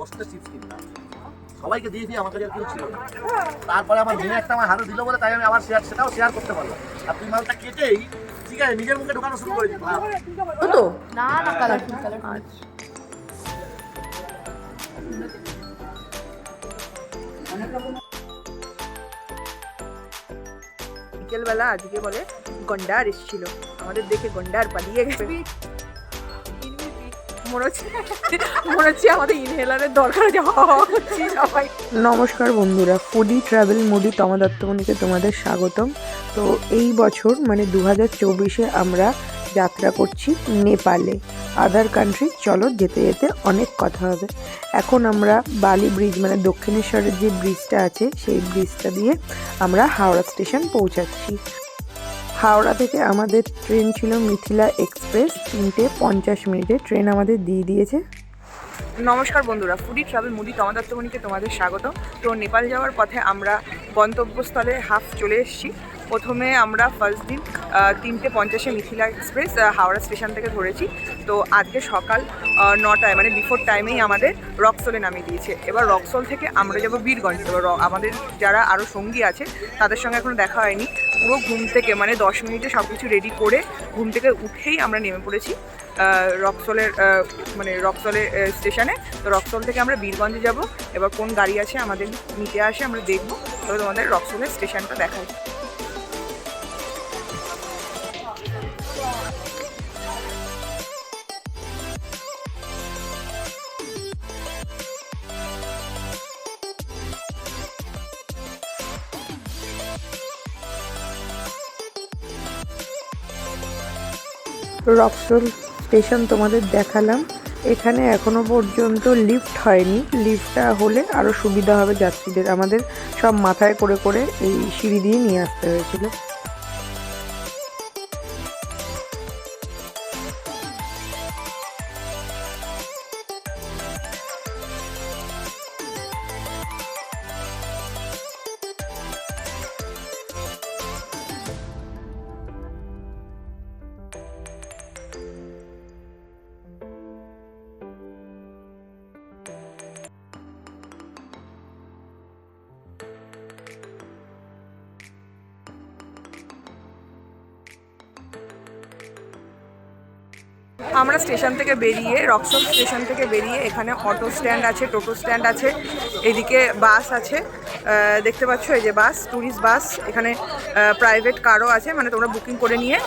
10টা চিপস কিনলাম, সবাইকে দিয়ে দিয়ে আমার কাছে আর কেউ ছিল না। তারপরে আমার মেয়ে একটা আমার হাতে দিল বলে তাই আমি আবার সেটাও শেয়ার করতে পারলাম। আর তুই মালটা কেটেই ঠিক আছে নিজের মুখে ঢোকানো শুরু করেছি। তো না না কালারফুল আচ্ছা, বিকেলবেলা আজকে বলে গন্ডার এসেছিল, আমাদের দেখে গন্ডার পালিয়ে গেছে। মনে হচ্ছে আমাদের ইনহেলারের দরকার আছে সবাই। নমস্কার বন্ধুরা, ফুডি ট্রাভেল মুডি তমা দত্তমণিকে তোমাদের স্বাগতম। তো এই বছর মানে 2024-এ আমরা যাত্রা করছি নেপালে, আদার কান্ট্রি। চলো যেতে যেতে অনেক কথা হবে। এখন আমরা বালি ব্রিজ মানে দক্ষিণেশ্বরের যে ব্রিজটা আছে সেই ব্রিজটা দিয়ে আমরা হাওড়া স্টেশন পৌঁছাচ্ছি। হাওড়া থেকে আমাদের ট্রেন ছিল মিথিলা এক্সপ্রেস, 3:50 ট্রেন আমাদের দিয়ে দিয়েছে। নমস্কার বন্ধুরা, ফুডি ট্রাভেল মুডি তমা দত্তমণিকে তোমাদের স্বাগত। তো নেপাল যাওয়ার পথে আমরা গন্তব্যস্থলে হাফ চলে এসেছি। প্রথমে আমরা ফার্স্ট দিন 3:50 মিথিলা এক্সপ্রেস হাওড়া স্টেশন থেকে ধরেছি। তো আজকে সকাল 9টায় মানে বিফোর টাইমেই আমাদের রক্সলে নামিয়ে দিয়েছে। এবার রক্সল থেকে আমরা যাবো বীরগঞ্জ। এবার আমাদের যারা আরও সঙ্গী আছে তাদের সঙ্গে এখনও দেখা হয়নি। পুরো ঘুম থেকে মানে 10 মিনিটে সব কিছু রেডি করে ঘুম থেকে উঠেই আমরা নেমে পড়েছি রক্সলের স্টেশনে। তো রক্সল থেকে আমরা বীরগঞ্জে যাব। এবার কোন গাড়ি আছে আমাদের নিতে আসে আমরা দেখবো। তবে তোমাদের রক্সলের স্টেশনটা দেখাই। রক্সল স্টেশন তোমাদের দেখালাম। এখানে এখনো পর্যন্ত লিফট হয়নি, লিফটটা হলে আরও সুবিধা হবে যাত্রীদের। আমাদের সব মাথায় করে করে এই সিঁড়ি দিয়ে নিয়ে আসতে হয়েছিল। আমরা স্টেশন থেকে বেরিয়ে রক্সল স্টেশন থেকে বেরিয়ে এখানে অটো স্ট্যান্ড আছে, টোটো স্ট্যান্ড আছে, এদিকে বাস আছে, দেখতে পাচ্ছ এই যে বাস, ট্যুরিস্ট বাস। এখানে প্রাইভেট কারও আছে, মানে তোমরা বুকিং করে নিয়ে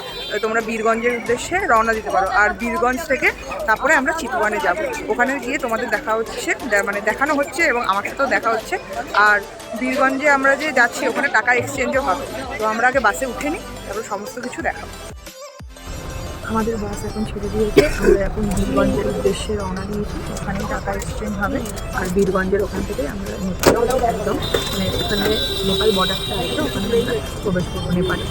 তোমরা বীরগঞ্জের উদ্দেশ্যে রওনা দিতে পারো। আর বীরগঞ্জ থেকে তারপরে আমরা চিতওয়ানে যাব। ওখানে গিয়ে তোমাদের দেখা হচ্ছে, মানে দেখানো হচ্ছে এবং আমার সাথেও দেখা হচ্ছে। আর বীরগঞ্জে আমরা যে যাচ্ছি ওখানে টাকা এক্সচেঞ্জও হবে। তো আমরা আগে বাসে উঠে নিই, তারপর সমস্ত কিছু দেখাবো। আমাদের বাস এখন ছেড়ে দিয়েছে, আমরা এখন বীরগঞ্জের উদ্দেশ্যে রওনা দিয়েছি। ওখানে টাকা এক্সচেঞ্জ হবে। আর বীরগঞ্জের ওখান থেকে আমরা নেপাল একদম মানে ওখানে নেপাল বর্ডারটা আছে, ওখানে আমরা প্রবেশ করবো নেপালে।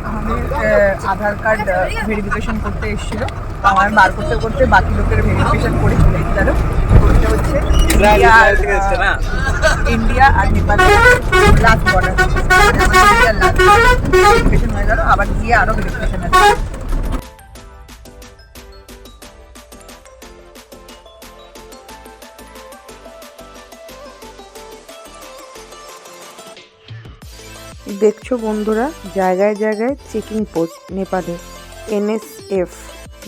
আমাদের আধার কার্ড ভেরিফিকেশন করতে এসেছিল, আমার বার করতে করতে বাকি লোকের ভেরিফিকেশন করে চলে গেল। এটা হচ্ছে ইন্ডিয়া আর নেপালের লাস্ট বর্ডার, ভেরিফিকেশন হয়ে গেল। আবার গিয়ে আরও ভেরিফিকেশন আছে। দেখছো বন্ধুরা, জায়গায় জায়গায় চেকিং পোস্ট নেপালে। NSF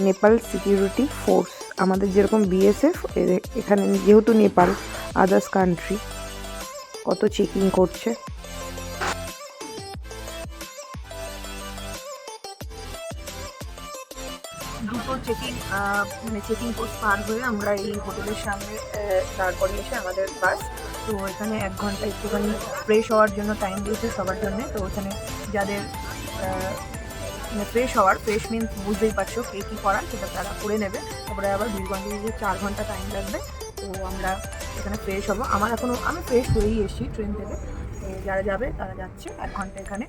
নেপাল সিকিউরিটি ফোর্স, আমাদের যেরকম BSF, এখানে যেহেতু নেপাল আদার্স কান্ট্রি, কত চেকিং করছে। দুটো চেকিং পোস্ট পার হয়ে আমরা এই হোটেলের সামনে দাঁড় করিয়ে এসে আমাদের বাস। তো এখানে 1 ঘন্টা একটুখানি ফ্রেশ হওয়ার জন্য টাইম দিয়েছে সবার জন্য। তো ওখানে যাদের ফ্রেশ মিনস বুঝতেই পারছো কে কী করা সেটা তারা করে নেবে। তারপরে আবার বীরগঞ্জে যে 4 ঘন্টা টাইম লাগবে। তো আমরা এখানে ফ্রেশ হবো। আমি ফ্রেশ হয়েই এসেছি ট্রেন থেকে। তো যারা যাবে তারা যাচ্ছে, 1 ঘন্টা এখানে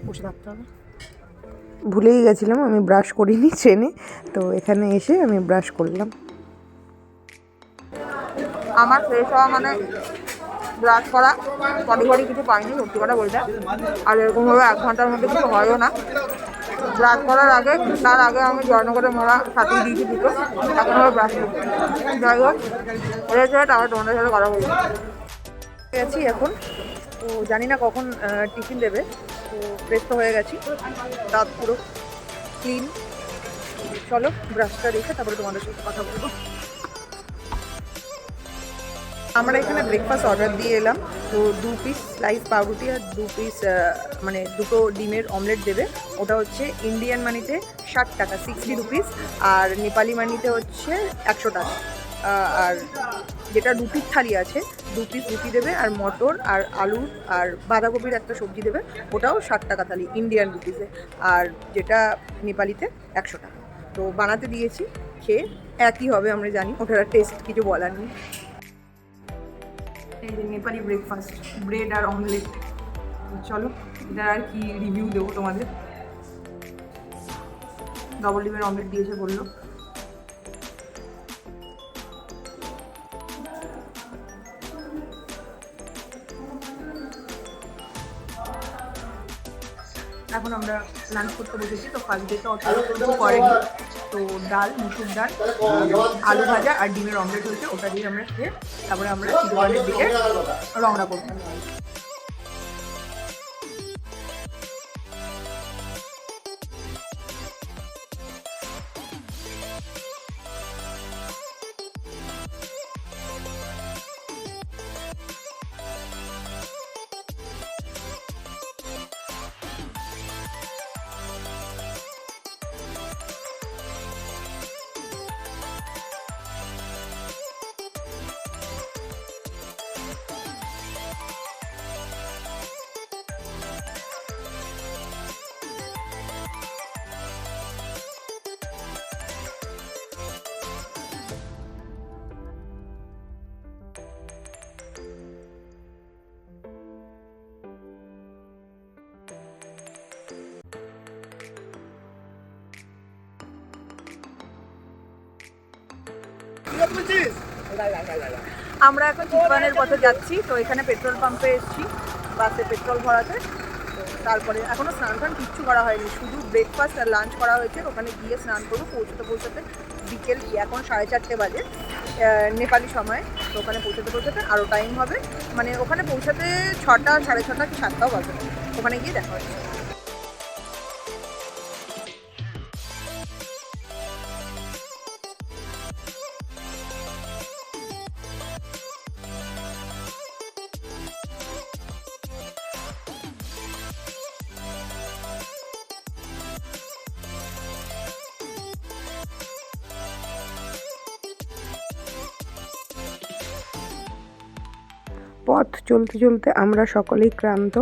বসে থাকতে হবে। ভুলেই গেছিলাম, আমি ব্রাশ করিনি ট্রেনে, তো এখানে এসে আমি ব্রাশ করলাম। আমার ফ্রেশ হওয়া মানে ব্রাশ করা, বডি বডি কিছু পাইনি সত্যি কথা বলতে। আর এরকমভাবে 1 ঘন্টার মধ্যে কিছু হয়ও না। ব্রাশ করার আগে, তার আগে আমি জয়নগরে মোড়া সাথে দিয়েছি দুটো, এখন আবার ব্রাশ করছি। যাই হোক, হয়েছে তারপর তোমাদের সাথে কথা বলবো। গেছি এখন, তো জানি না কখন টিফিন দেবে, তো ফ্রেশ তো হয়ে গেছি, দাঁত পুরো ক্লিন। চলো ব্রাশটা রেখে তারপরে তোমাদের সাথে কথা বলবো। আমরা এখানে ব্রেকফাস্ট অর্ডার দিয়ে এলাম, তো 2 পিস স্লাইস পাউরুটি আর 2 পিস মানে দুটো ডিমের অমলেট দেবে। ওটা হচ্ছে ইন্ডিয়ান মানিতে 60 টাকা, 60 রুপিস, আর নেপালি মানিতে হচ্ছে 100 টাকা। আর যেটা রুটির থালি আছে, 2 পিস রুটি দেবে, আর মটর আর আলু আর বাঁধাকপির একটা সবজি দেবে, ওটাও 60 টাকা থালি ইন্ডিয়ান রুপিসে। আর যেটা নেপালিতে 100 টাকা। তো বানাতে দিয়েছি, খেয়ে একই হবে আমরা জানি, ওটার টেস্ট কিছু বলার নেই। এই যে নেপালি ব্রেকফাস্ট, ব্রেড আর অমলেট। চলো এটার আর কি রিভিউ দেবো তোমাদের। ডবল ডিমের অমলেট দিয়েছে বললো। এখন আমরা লাঞ্চ করতে বসেছি, তো ফার্স্ট ডে তো অত কিছু করেনি, তো ডাল, মুসুর ডাল, আলু ভাজা আর ডিমের অমলেট হয়েছে, ওটা দিয়ে আমরা খেয়ে তারপরে আমরা চিড়িয়াখানার দিকে রওনা করব। আমরা এখন চিতওয়ানের পথে যাচ্ছি, তো এখানে পেট্রোল পাম্পে এসেছি বাসে পেট্রোল ভরাতে। তারপরে এখনও স্নান টান কিচ্ছু করা হয়নি, শুধু ব্রেকফাস্ট আর লাঞ্চ করা হয়েছে। ওখানে গিয়ে স্নান করবো, পৌঁছাতে বিকেল এখন 4:30 বাজে নেপালি সময়। তো ওখানে পৌঁছাতে আরও টাইম হবে, মানে ওখানে পৌঁছাতে 6টা, 6:30 কি 7টাও বাজে। ওখানে গিয়ে দেখা হচ্ছে। পথ চলতে চলতে আমরা সকলেই ক্লান্ত,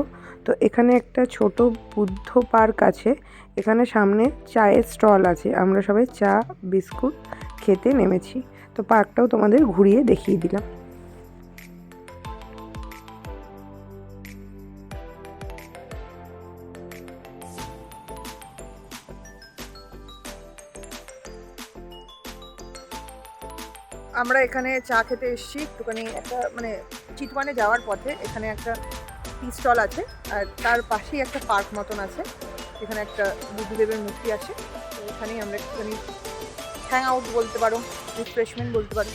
তো এখানে একটা ছোট বুদ্ধ পার্ক আছে, এখানে সামনে চায়ের স্টল আছে, আমরা সবাই চা বিস্কুট খেতে নেমেছি। তো পার্কটাও তোমাদের ঘুরিয়ে দেখিয়ে দিলাম। আমরা এখানে চা খেতে এসেছি, একটুখানি একটা মানে চিতওয়ানে যাওয়ার পথে এখানে একটা টি স্টল আছে, আর তার পাশেই একটা পার্ক মতন আছে, এখানে একটা বুদ্ধদেবের মূর্তি আছে। তো এখানেই আমরা একটুখানি হ্যাং আউট বলতে পারো, রিফ্রেশমেন্ট বলতে পারো।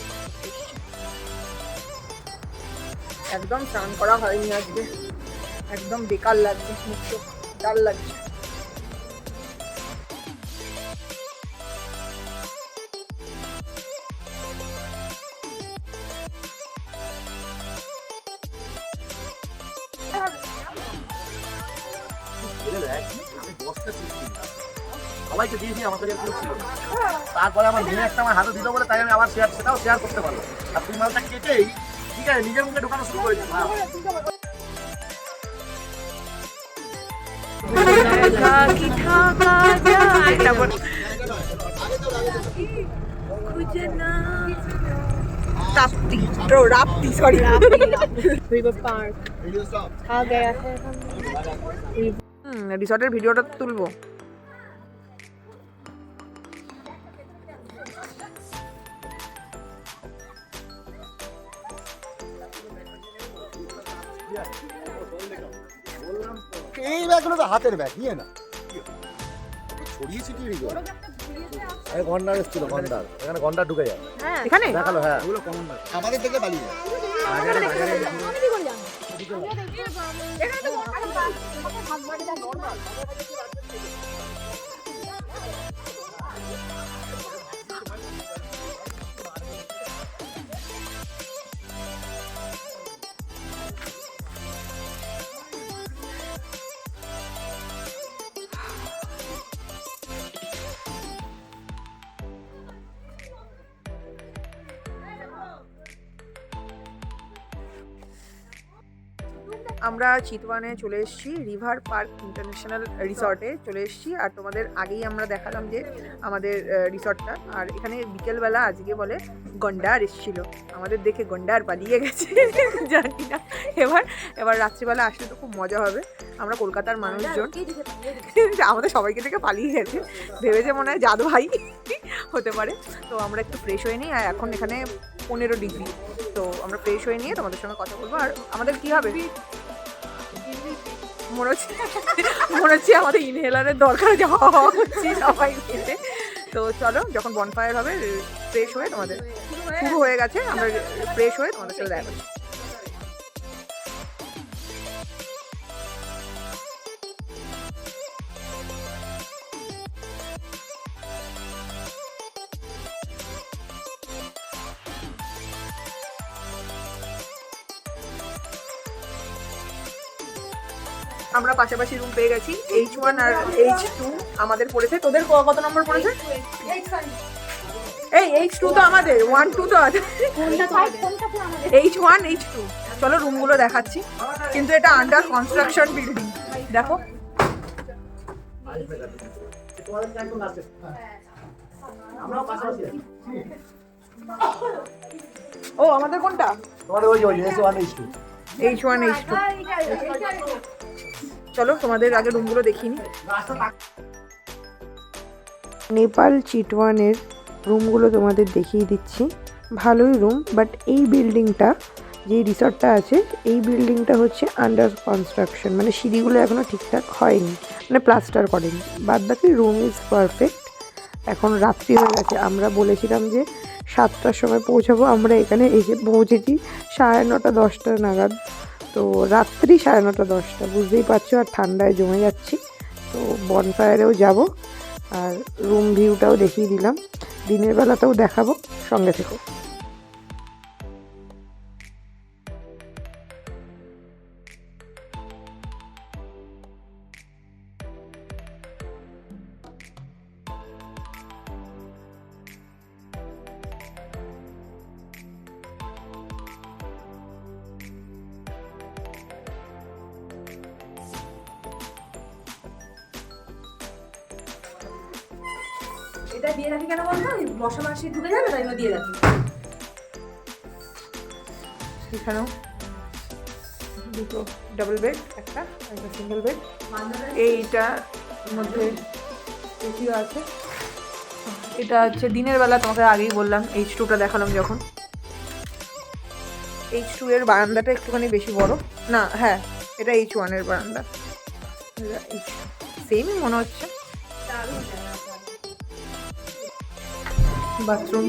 একদম স্নান করা হয়নি আজকে, একদম বেকার লাগছে, মুক্ত ডাল লাগছে। সবাইকে দিয়েছি, আমার কাছে কেউ ছিল না। তারপরে আমার মেয়ে একটা আমার হাতে দিল বলে তাই আমি আবার সেটাও শেয়ার করতে পারলাম। আর তুই মালটা কেটেই ঠিক আছে নিজের মুখে ঢোকানো শুরু করেছি। राप्ती सॉरी रिवर पार्क आ गया है। রিসর্টের ভিডিওটা তুলবো। এই ব্যাগগুলো তো হাতের ব্যাগ নিয়ে না ছড়িয়ে ছিটিয়ে দিল। এই গন্ডার এসেছিল, গন্ডার এখানে গন্ডার ঢুকে যায় এখানে দেখালো। হ্যাঁ আমাদের থেকে পালিয়ে যায়। আমরা চিতওয়ানে চলে এসেছি, রিভার পার্ক ইন্টারন্যাশনাল রিসর্টে চলে এসেছি। আর তোমাদের আগেই আমরা দেখালাম যে আমাদের রিসর্টটা। আর এখানে বিকেলবেলা আজকে বলে গন্ডার এসেছিল, আমাদের দেখে গন্ডার পালিয়ে গেছে জানি না। এবার রাত্রিবেলা আসলে তো খুব মজা হবে। আমরা কলকাতার মানুষজন, আমাদের সবাইকে দেখে পালিয়ে গেছে, ভেবেছে মনে হয় জাদু ভাই হতে পারে। তো আমরা একটু ফ্রেশ হয়ে নিই। আর এখন এখানে 15 ডিগ্রি, তো আমরা ফ্রেশ হয়ে নিয়ে তোমাদের সঙ্গে কথা বলবো। আর আমাদের কি হবে মনে হচ্ছে আমাদের ইনহেলারের দরকার যে হচ্ছে সবাই মিলে। তো চলো, যখন বনফায়ার হবে ফ্রেশ হয়ে তোমাদের শুরু হয়ে গেছে, আমরা ফ্রেশ হয়ে তোমাদের সাথে দেখা করছি। আমরা পাশাপাশি রুম পেয়ে গেছি। H1 আর H2 আমাদের পড়েছে। তোদের কত নম্বর পড়েছে? এই H2 তো আমাদের, 1 2 তো আছে। H1 H2। চলো রুমগুলো দেখাচ্ছি, কিন্তু এটা আন্ডার কনস্ট্রাকশন বিল্ডিং। দেখো আমরাও পাশাপাশি আছি। ও আমাদের কোনটা? তোমাদের ওই S1 H2। H1 H2। চলো তোমাদের আগে রুমগুলো দেখিয়ে নিই। নেপাল চিটওয়ানের রুমগুলো তোমাদের দেখিয়ে দিচ্ছি। ভালোই রুম, বাট এই বিল্ডিংটা, যে রিসর্টটা আছে, এই বিল্ডিংটা হচ্ছে আন্ডার কনস্ট্রাকশন, মানে সিঁড়িগুলো এখনও ঠিকঠাক হয়নি, মানে প্লাস্টার করেনি। বাদ বাকি রুম ইজ পারফেক্ট। এখন রাত্রি হয়ে গেছে, আমরা বলেছিলাম যে 7টার সময় পৌঁছাবো, আমরা এখানে এসে পৌঁছেছি 9:30 10টা নাগাদ। তো রাত্রি 9:30 10টা, বুঝতেই পারছো। আর ঠান্ডায় জমে যাচ্ছি। তো বনফায়ারেও যাব, আর রুম ভিউটাও দেখিয়ে দিলাম, দিনের বেলাতেও দেখাবো, সঙ্গে থেকো। এটা দিয়ে রাখি কেন বলতো, মশা মাছি ঢুকে যাবে, তাই দিয়ে রাখি। এখানেও দুটো ডাবল বেড, একটা সিঙ্গেল বেড। এইটার মধ্যে এসিও আছে। এটা হচ্ছে দিনের বেলা, তোমাকে আগেই বললাম H2টা দেখালাম যখন। H2 এর বারান্দাটা একটুখানি বেশি বড় না, হ্যাঁ এটা H1 এর বারান্দা, সেমই মনে হচ্ছে। বাথরুম,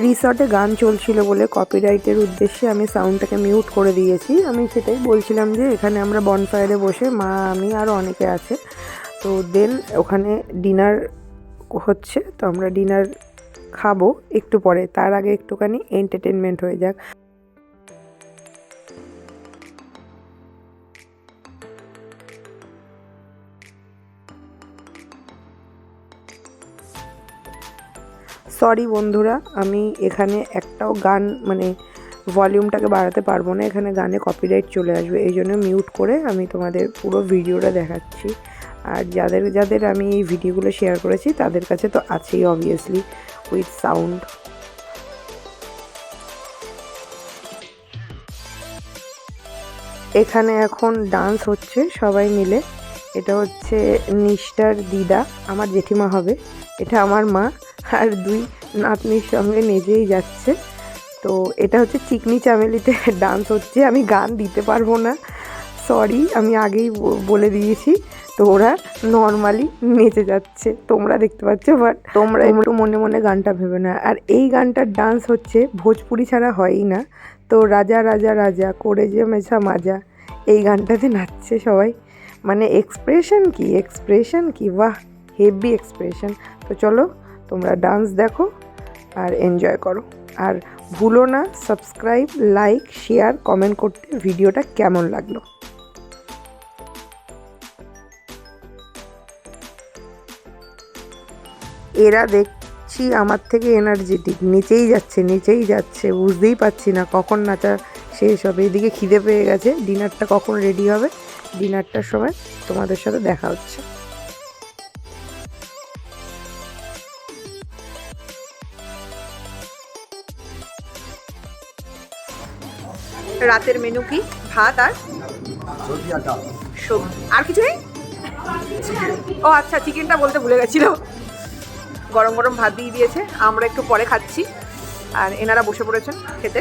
রিসর্টে গান চলছিল বলে কপিরাইটের উদ্দেশ্যে আমি সাউন্ডটাকে মিউট করে দিয়েছি। আমি সেটাই বলছিলাম যে এখানে আমরা বনফায়ারে বসে, মা, আমি আরও অনেকে আছে। তো দেন ওখানে ডিনার হচ্ছে, তো আমরা ডিনার খাবো একটু পরে। তার আগে একটুখানি এন্টারটেনমেন্ট হয়ে যাক। সরি বন্ধুরা, আমি এখানে একটাও গান, মানে ভলিউমটাকে বাড়াতে পারবো না, এখানে গানে কপিরাইট চলে আসবে। এই জন্য মিউট করে আমি তোমাদের পুরো ভিডিওটা দেখাচ্ছি। আর যাদের যাদের আমি এই ভিডিওগুলো শেয়ার করেছি তাদের কাছে তো আছেই অবভিয়াসলি উইথ সাউন্ড। এখানে এখন ডান্স হচ্ছে সবাই মিলে। এটা হচ্ছে নিষ্ঠার দিদা, আমার জেঠিমা হবে, এটা আমার মা, আর 2 নাতনির সঙ্গে নেচেই যাচ্ছে। তো এটা হচ্ছে চিকনি চামেলিতে ডান্স হচ্ছে। আমি গান দিতে পারবো না, সরি, আমি আগেই বলে দিয়েছি। তো ওরা নর্মালি নেচে যাচ্ছে, তোমরা দেখতে পাচ্ছ, বাট তোমরা একটু মনে মনে গানটা ভেবে না। আর এই গানটার ডান্স হচ্ছে ভোজপুরি ছাড়া হয়ই না। তো রাজা রাজা রাজা করে যে মেছা মাজা, এই গানটাতে নাচছে সবাই। মানে এক্সপ্রেশন কি, বাহ, হেভি এক্সপ্রেশন। তো চলো তোমরা ডান্স দেখো আর এনজয় করো। আর ভুলো না সাবস্ক্রাইব, লাইক, শেয়ার, কমেন্ট করতে ভিডিওটা কেমন লাগলো। এরা দেখছি আমার থেকে এনার্জেটিক, নেচেই যাচ্ছে, বুঝতেই পারছি না কখন নাচা শেষ হবে। এদিকে খিদে পেয়ে গেছে, ডিনারটা কখন রেডি হবে, ডিনারটার সময় তোমাদের সাথে দেখা হচ্ছে। রাতের মেনু কি? ভাত আর সবজি, আর কিছু নেই? ও আচ্ছা, চিকেনটা বলতে ভুলে গেছিলাম। গরম গরম ভাত দিয়ে দিয়েছে, আমরা একটু পরে খাচ্ছি, আর এনারা বসে পড়েছেন খেতে।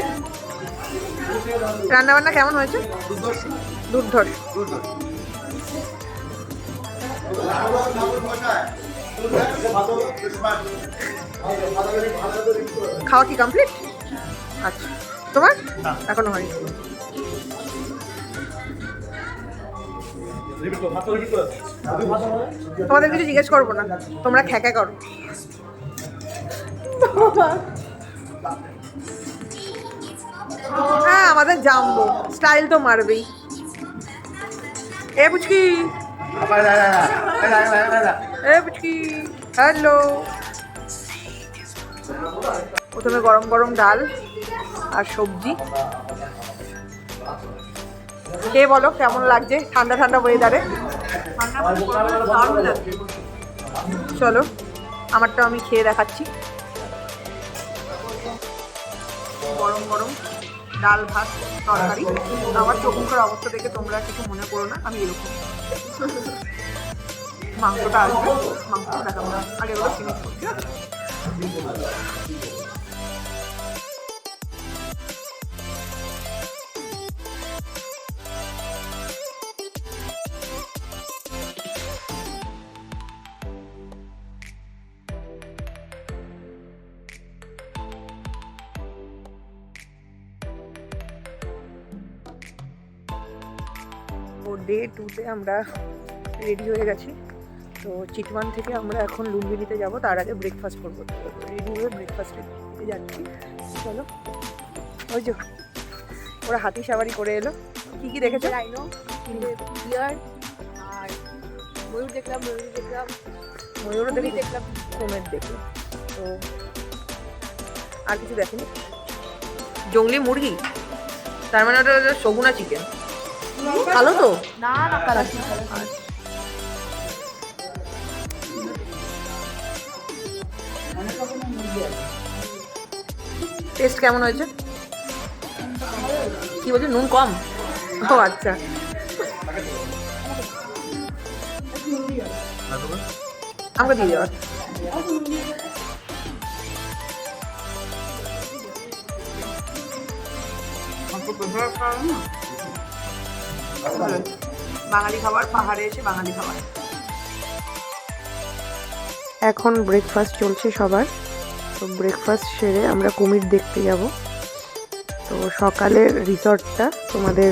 রান্নাবান্না কেমন হয়েছে? দুর্ধর্ষ। খাওয়া কি কমপ্লিট? আচ্ছা, তোমার এখনো হয়নি। তোমাদের কিছু জিজ্ঞেস করবো না, তোমরা খ্যাকা করো। হ্যাঁ, আমাদের জাম্বো স্টাইল তো মারবেই। এ পুচকি, হ্যালো। প্রথমে গরম গরম ডাল আর সবজি। কে বলো কেমন লাগছে ঠান্ডা ঠান্ডা ওয়েদারে? চলো আমারটা আমি খেয়ে দেখাচ্ছি। গরম গরম ডাল, ভাত, তরকারি। আমার চোখ মুখের অবস্থা দেখে তোমরা কিছু মনে করো না, আমি এরকম। মাংসটা আসবে, মাংসটা দেখাবো না, আগে এগুলো ফিনিশ করছি। তো ডে 2তে আমরা রেডি হয়ে গেছি। তো চিটওয়ান থেকে আমরা এখন লুম্বিনিতে যাব, তার আগে ব্রেকফাস্ট করবো। রেডি হয়ে ব্রেকফাস্টে যাচ্ছি। চলো, ওই যে ওরা হাতি সাবারি করে এলো। কি কি দেখেছো? রাইনো, ডিয়ার, আর ময়ূর দেখলাম, ময়ূরও দেখলাম, কুমির দেখলাম। তো আর কিছু দেখেনি। জংলি মুরগি, তার মানে ওটা সগুনা চিকেন। ভালো তো? না না, কালার টেস্ট কেমন হয়েছে? কি বলছে, নুন কম? ও আচ্ছা। আমাকে দিয়ে দেওয়া। বাঙালি খাবার, পাহাড়ে এসে বাঙালি খাবার। এখন ব্রেকফাস্ট চলছে সবার। তো ব্রেকফাস্ট সেরে আমরা কুমির দেখতে যাব। তো সকালের রিসর্টটা তোমাদের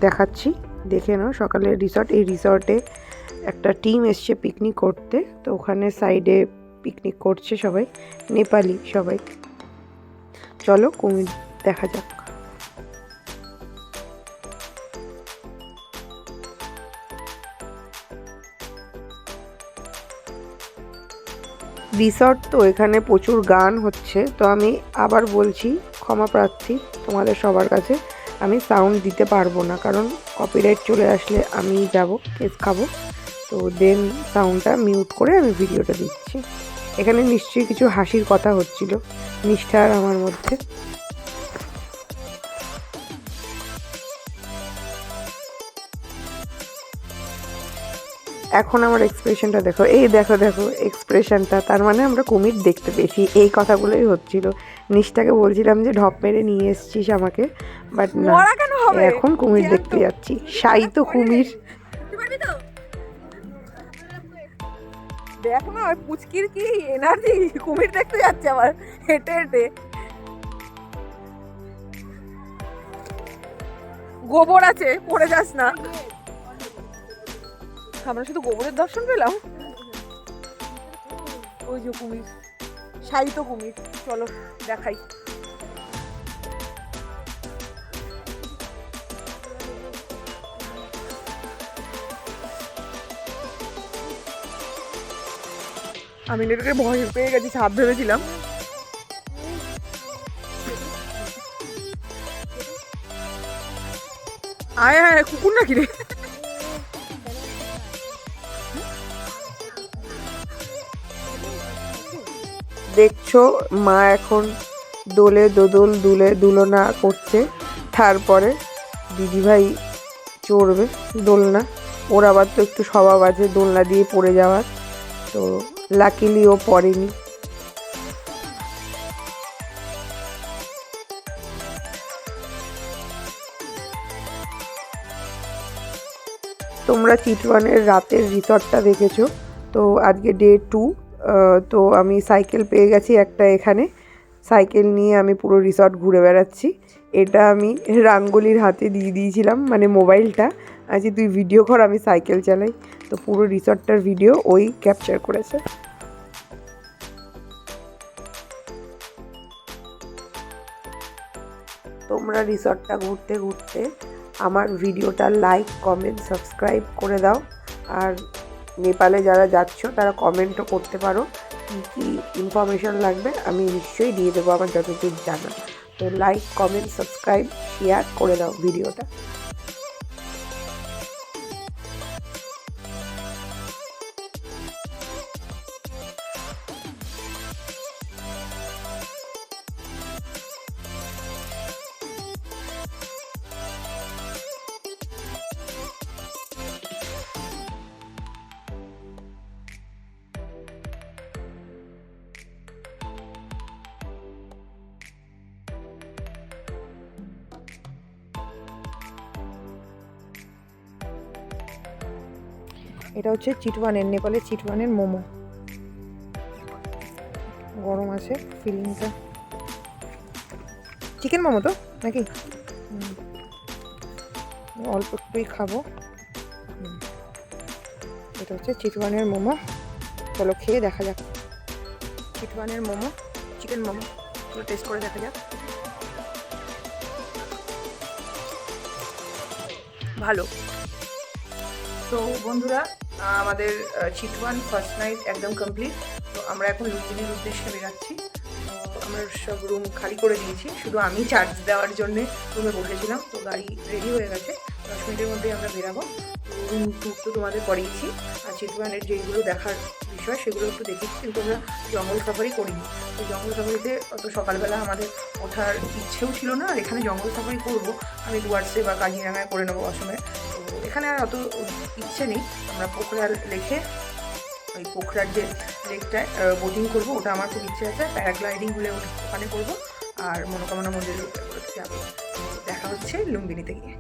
দেখাচ্ছি, দেখে নাও। সকালের রিসর্ট, এই রিসর্টে একটা টিম এসছে পিকনিক করতে। তো ওখানে সাইডে পিকনিক করছে সবাই, নেপালি সবাই। চলো কুমির দেখা যাক। রিসর্ট, তো এখানে প্রচুর গান হচ্ছে। তো আমি আবার বলছি, ক্ষমা প্রার্থী তোমাদের সবার কাছে, আমি সাউন্ড দিতে পারবো না, কারণ কপিরাইট চলে আসলে আমি যাব, কেস খাবো। তো দেন সাউন্ডটা মিউট করে আমি ভিডিওটা দিচ্ছি। এখানে নিশ্চয়ই কিছু হাসির কথা হচ্ছিল নিষ্ঠা আর আমার মধ্যে। এখন আমার এক্সপ্রেশনটা দেখো, এই দেখো দেখো এক্সপ্রেশনটা, তার মানে আমরা কুমির দেখতে পেয়েছি। এই কথাগুলোই হচ্ছিল। নিশটাকে বলছিলাম যে ঢপ মেরে নিয়ে এসছিস আমাকে, বাট না, এখন কুমির দেখতে যাচ্ছি। সাই তো কুমির। দেখ না ওই পুচকির কি এনার্জি, কুমির দেখতে যাচ্ছে আবার হেঁটে হেঁটে। গোবর আছে, পড়ে যাস না। আমরা শুধু গোবরের দর্শন পেলাম। ওই যে কুমির, সাই তো কুমির, চলো দেখাই। আমি এটাকে ভয় পেয়ে গেছি, সাপ ভেবেছিলাম। আয় আয়, কুকুর নাকি রে? দেখছো মা এখন দোলে দোদল দুলে দুলনা করছে, তারপরে দিদিভাই চড়বে দোলনা। ওর আবার তো একটু স্বভাব আছে দোলনা দিয়ে পড়ে যাওয়ার, তো লাকিলি ও পড়েনি। তোমরা চিটওয়ানের রাতের রিসর্টটা দেখেছো, তো আজকে ডে 2। তো আমি সাইকেল পেয়ে গেছি একটা এখানে, সাইকেল নিয়ে আমি পুরো রিসর্ট ঘুরে বেড়াচ্ছি। এটা আমি রাঙ্গুলির হাতে দিয়ে দিয়েছিলাম, মানে মোবাইলটা, আজকে তুই ভিডিও কর আমি সাইকেল চালাই। তো পুরো রিসর্টটার ভিডিও ওই ক্যাপচার করেছে। তোমরা রিসর্টটা ঘুরতে ঘুরতে আমার ভিডিওটা লাইক কমেন্ট সাবস্ক্রাইব করে দাও। আর নেপালে যারা যাচ্ছ তারা কমেন্টও করতে পারো, কী কী ইনফরমেশান লাগবে আমি নিশ্চয়ই দিয়ে দেবো আমার যতদূর জানা। তো লাইক কমেন্ট সাবস্ক্রাইব শেয়ার করে দাও ভিডিওটা। এটা হচ্ছে চিটওয়ানের, নেপালের চিটওয়ানের মোমো। গরম আছে ফিলিংটা। চিকেন মোমো তো নাকি? অল্প একটুই খাবো। এটা হচ্ছে চিটওয়ানের মোমো, চলো খেয়ে দেখা যাক। চিটওয়ানের মোমো, চিকেন মোমো, চলো টেস্ট করে দেখা যাক। ভালো। তো বন্ধুরা, আমাদের চিটওয়ান ফার্স্ট নাইট একদম কমপ্লিট। তো আমরা এখন লুম্বিনির উদ্দেশ্যে বেরাচ্ছি। তো আমরা সব রুম খালি করে দিয়েছি, শুধু আমি চার্জ দেওয়ার জন্যে রুমে বসেছিলাম। তো গাড়ি রেডি হয়ে গেছে, 10 মিনিটের মধ্যেই আমরা বেরাবো। তো রুম ট্যুর তো তোমাদের করিয়েছি, আর চিটওয়ানের যেগুলো দেখার বিষয় সেগুলো একটু দেখেছি, কিন্তু আমরা জঙ্গল সাফারি করিনি। তো জঙ্গল সাফারিতে অত সকালবেলা আমাদের ওঠার ইচ্ছেও ছিল না, আর এখানে জঙ্গল সাফারি করবো আমি ডুয়ার্সে বা কাজিরাঙায় করে নেবো অসমে। তো এখানে আর অত ইচ্ছে নেই। আমরা পোখরার লেকে, ওই পোখরার যে লেকটায় বোটিং করবো, ওটা আমার খুব ইচ্ছে আছে। প্যারাগ্লাইডিং হলে ওখানে করবো, আর মনোকামনা মন্দিরে যাবো। দেখা হচ্ছে লুম্বিনিতে গিয়ে।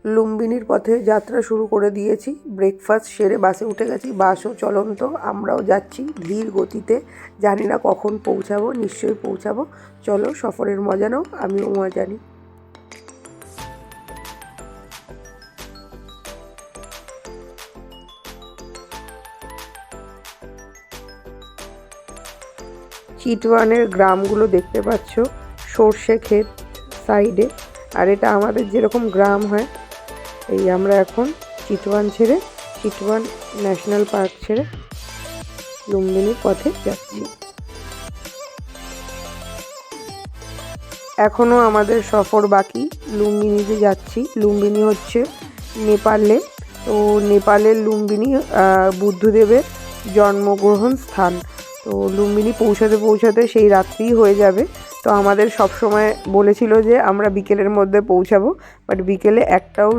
লুম্বিনির পথে যাত্রা শুরু করে দিয়েছি। ব্রেকফাস্ট সেরে বাসে উঠে গেছি, বাসও চলন্ত, আমরাও যাচ্ছি ধীর গতিতে। জানি না কখন পৌঁছাবো, নিশ্চয়ই পৌঁছাবো। চলো সফরের মজা নাও, আমিও মজা নিই। চিটওয়ানের গ্রামগুলো দেখতে পাচ্ছ, সর্ষে ক্ষেত সাইডে। আর এটা আমাদের যেরকম গ্রাম হয়, এই আমরা এখন চিটওয়ান ছেড়ে, চিটওয়ান ন্যাশনাল পার্ক ছেড়ে লুম্বিনির পথে যাচ্ছি। এখনও আমাদের সফর বাকি, লুম্বিনিতে যাচ্ছি। লুম্বিনি হচ্ছে নেপালে, তো নেপালের লুম্বিনি বুদ্ধদেবের জন্মগ্রহণ স্থান। তো লুম্বিনি পৌঁছাতে পৌঁছাতে সেই রাত্রিই হয়ে যাবে। তো আমাদের সব সময় বলেছিল যে আমরা বিকেলের মধ্যে পৌঁছাবো, বাট বিকেলে একটাও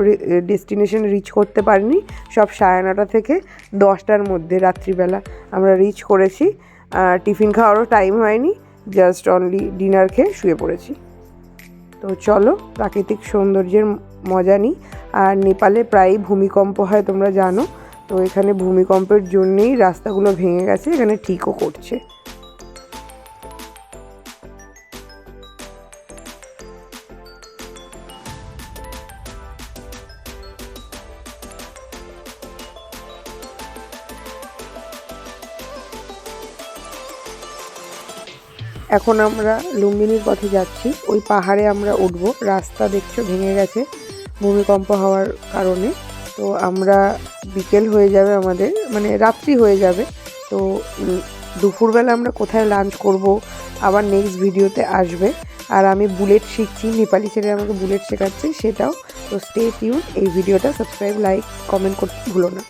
ডেস্টিনেশন রিচ করতে পারিনি। সব 9:30 থেকে 10টার মধ্যে রাত্রিবেলা আমরা রিচ করেছি। টিফিন খাওয়ারও টাইম হয়নি, জাস্ট অনলি ডিনার খেয়ে শুয়ে পড়েছি। তো চলো প্রাকৃতিক সৌন্দর্যের মজা নিই। আর নেপালে প্রায়ই ভূমিকম্প হয় তোমরা জানো, তো এখানে ভূমিকম্পের জন্যেই রাস্তাগুলো ভেঙে গেছে, এখানে ঠিকও করছে। এখন আমরা লুম্বিনীর পথে যাচ্ছি, ওই পাহাড়ে আমরা উঠবো। রাস্তা দেখছো ভেঙে গেছে ভূমিকম্প হওয়ার কারণে। তো আমরা বিকেল হয়ে যাবে আমাদের, মানে রাত্রি হয়ে যাবে। তো দুপুরবেলা আমরা কোথায় লাঞ্চ করব আবার নেক্সট ভিডিওতে আসবে। আর আমি বুলেট শিখছি, নেপালি ছেলে আমাকে বুলেট শেখাচ্ছে সেটাও। তো স্টে টিউন। এই ভিডিওটা সাবস্ক্রাইব, লাইক, কমেন্ট করতে ভুলো না।